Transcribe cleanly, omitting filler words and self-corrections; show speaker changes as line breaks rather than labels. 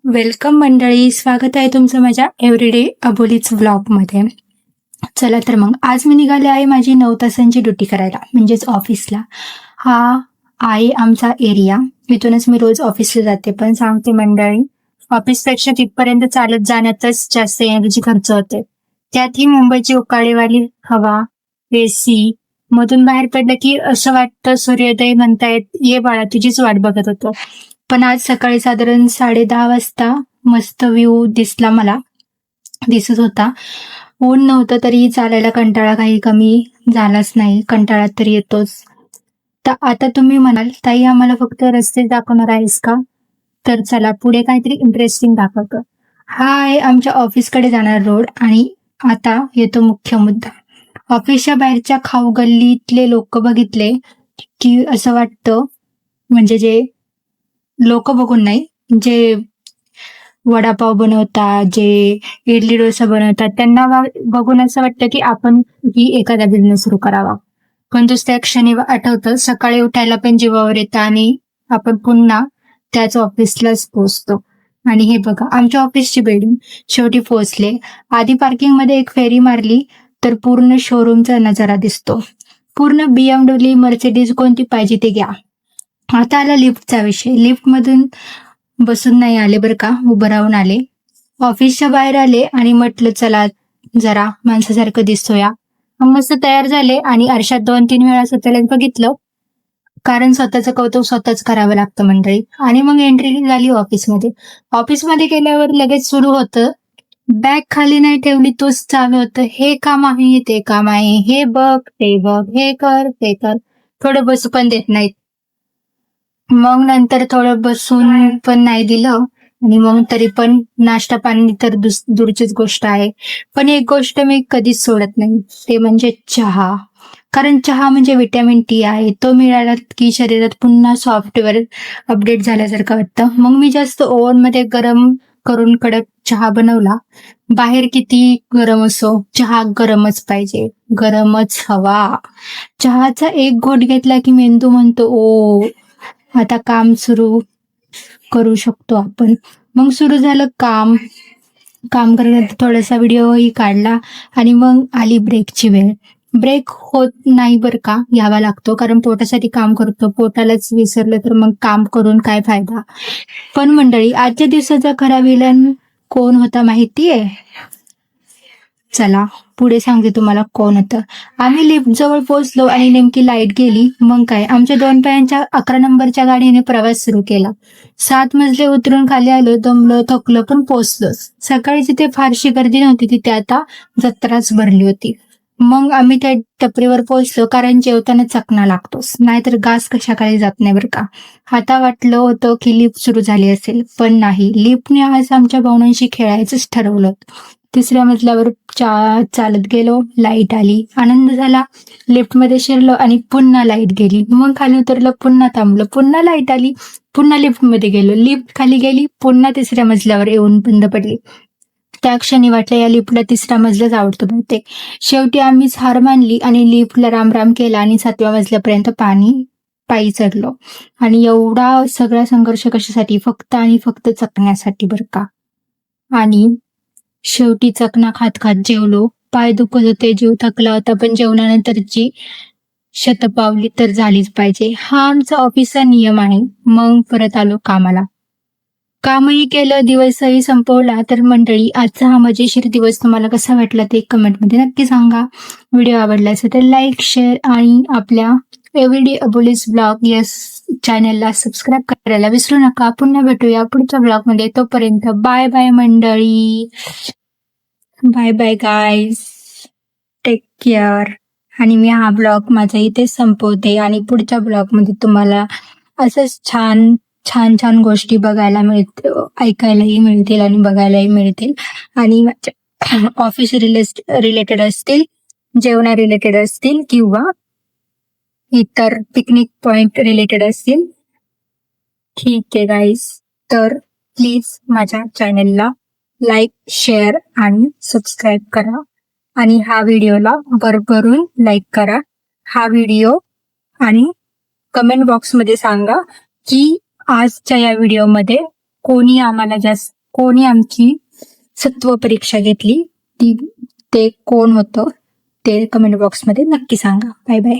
Welcome मंडळी, स्वागत आहे तुमचं माझ्या एव्हरीडे अबोलीच व्लॉगमध्ये. चला तर मग आज मी निघाले आहे माझी 9 तासांची ड्युटी करायला, म्हणजेच ऑफिसला. हा आहे आमचा एरिया, इथूनच मी रोज ऑफिसला जाते. पण सांगते मंडळी, ऑफिसपेक्षा तिथपर्यंत चालत जाण्यातच जास्त एनर्जी खर्च होते. त्यातही मुंबईची उकाळेवाली हवा, एसी मधून बाहेर पडलं की असं वाटतं सूर्योदय म्हणतायत, ये बाळा तुझीच वाट बघत होतो. पण आज सकाळी साधारण 10:30 वाजता मस्त व्ह्यू दिसत होता. ऊन नव्हतं तरी चालायला कंटाळा काही कमी झालाच नाही. कंटाळा तर येतोच. तर आता तुम्ही म्हणाल, ताई आम्हाला फक्त रस्ते दाखवणार आहेस का? तर चला पुढे काहीतरी इंटरेस्टिंग दाखवतो. हा आहे आमच्या ऑफिसकडे जाणारा रोड आणि आता येतो मुख्य मुद्दा. ऑफिसच्या बाहेरच्या खाऊ गल्लीतले लोक बघितले की असं वाटतं, म्हणजे जे लोक बघून नाही, जे वडापाव बनवतात, जे इडली डोसा बनवतात, त्यांना बघून असं वाटतं की आपण ही एखादा बिझनेस सुरू करावा. पण दुसऱ्या क्षणी आठवतं, सकाळी उठायला पण जीवावर येतं आणि आपण पुन्हा त्याच ऑफिसलाच पोहोचतो. आणि हे बघा, आमच्या ऑफिसची बिल्डिंग शेवटी पोहोचले. आधी पार्किंग मध्ये एक फेरी मारली तर पूर्ण शोरूमचा नजारा दिसतो. पूर्ण BMW, मर्सिडीज कोणती पाहिजे ते घ्या. आता आला लिफ्टचा विषय. लिफ्ट मधून बसून नाही आले बरं का, उभं राहून आले. ऑफिसच्या बाहेर आले आणि म्हटलं चला जरा माणसासारखं दिसतोया. मग मस्त तयार झाले आणि आरशात 2-3 वेळा स्वतःला बघितलं, कारण स्वतःचं कौतुक स्वतःच करावं लागतं मंडळी. आणि मग एंट्री झाली ऑफिसमध्ये. ऑफिसमध्ये गेल्यावर लगेच सुरू होतं, बॅग खाली नाही ठेवली तोच चालू होतं, हे काम आहे ते काम आहे, हे बघ ते बघ, हे कर ते कर. थोडं बसू पण देत नाहीत. मग नंतर थोडं बसून पण नाही दिलं आणि मग तरी पण नाश्ता पाणी तर दूरचीच गोष्ट आहे. पण एक गोष्ट मी कधीच सोडत नाही, ते म्हणजे चहा. कारण चहा म्हणजे व्हिटॅमिन टी आहे. तो मिळाला की शरीरात पुन्हा सॉफ्टवेअर अपडेट झाल्यासारखं वाटतं. मग मी जास्त ओव्हनमध्ये गरम करून कडक चहा बनवला. बाहेर किती गरम असो, चहा गरमच पाहिजे, गरमच हवा. चहाचा एक घोट घेतला की मेंदू म्हणतो, ओ आता काम सुरू करू शकतो आपण. मग सुरू झालं काम. काम करत थोडासा व्हिडिओही काढला आणि मग आली ब्रेकची वेळ. ब्रेक होत नाही बरं का, घ्यावा लागतो, कारण पोटासाठी काम करतो. पोटालाच विसरलं तर मग काम करून काय फायदा. पण मंडळी, आजच्या दिवसाचा खरा विलन कोण होता माहितीये? चला पुढे सांगते तुम्हाला कोण होतं. आम्ही लिफ्ट जवळ पोहोचलो आणि नेमकी लाईट गेली. मग काय, आमच्या 2 पायांच्या 11 नंबरच्या गाडीने प्रवास सुरू केला. 7 मजले उतरून खाली आलो, दमलो थकलो पण पोहोचलोच. सकाळी जिथे फारशी गर्दी नव्हती तिथे आता जत्राच भरली होती. मग आम्ही त्या टपरीवर पोहोचलो, कारण जेवताना चकना लागतोच, नाहीतर घास कशाकाळी जात नाही बरं का. आता वाटलं होतं की लिफ्ट सुरू झाली असेल, पण नाही. लिफ्टने आज आमच्या भावनांशी खेळायचंच ठरवलं. 3ऱ्या मजल्यावर चालत गेलो, लाईट आली, आनंद झाला. लिफ्टमध्ये शिरलो आणि पुन्हा लाईट गेली. मग खाली उतरलं, पुन्हा थांबलो, पुन्हा लाईट आली, पुन्हा लिफ्टमध्ये गेलो. लिफ्ट खाली गेली, पुन्हा 3ऱ्या मजल्यावर येऊन बंद पडली. त्या क्षणी वाटलं या लिफ्टला 3रा मजलाच आवडतो बहुतेक. शेवटी आम्हीच हार मानली आणि लिफ्टला राम केला आणि 7व्या मजल्यापर्यंत पायी चढलो. आणि एवढा सगळा संघर्ष कशासाठी? फक्त आणि फक्त चकण्यासाठी बरं का. आणि शेवटी चकना खात खात जेवलो. पाय दुखत होते, जीव थकला होता, पण जेवणानंतरची शतपावली तर झालीच पाहिजे. हा आमचा ऑफिसचा नियम आहे. मग परत आलो कामाला. कामही केलं, दिवसही संपवला. तर मंडळी, आजचा हा मजेशीर दिवस तुम्हाला कसा वाटला ते कमेंटमध्ये नक्की सांगा. व्हिडिओ आवडला असेल तर लाईक, शेअर आणि आपल्या एव्हरीडे अबोलीज ब्लॉग या चॅनलला सबस्क्राईब करायला विसरू नका. पुन्हा भेटूया पुढच्या ब्लॉगमध्ये. तोपर्यंत बाय बाय मंडळी. Bye bye guys. Take care. आणि मी हा ब्लॉग माझा इथे संपवते आणि पुढच्या ब्लॉगमध्ये तुम्हाला असंच छान छान छान गोष्टी बघायला मिळतील, ऐकायलाही मिळतील आणि बघायलाही मिळतील. आणि ऑफिस रिलेटेड असतील, जेवणा रिलेटेड असतील किंवा इतर पिकनिक पॉइंट रिलेटेड असतील. ठीक आहे गाईज. तर प्लीज माझ्या चॅनलला लाईक, शेअर आणि सबस्क्राईब करा. आणि हा व्हिडिओला भरभरून लाईक करा हा व्हिडिओ. आणि कमेंट बॉक्समध्ये सांगा की आजच्या या व्हिडिओमध्ये कोणी आमची सत्व परीक्षा घेतली ते कोण होतं ते कमेंट बॉक्समध्ये नक्की सांगा. Bye bye.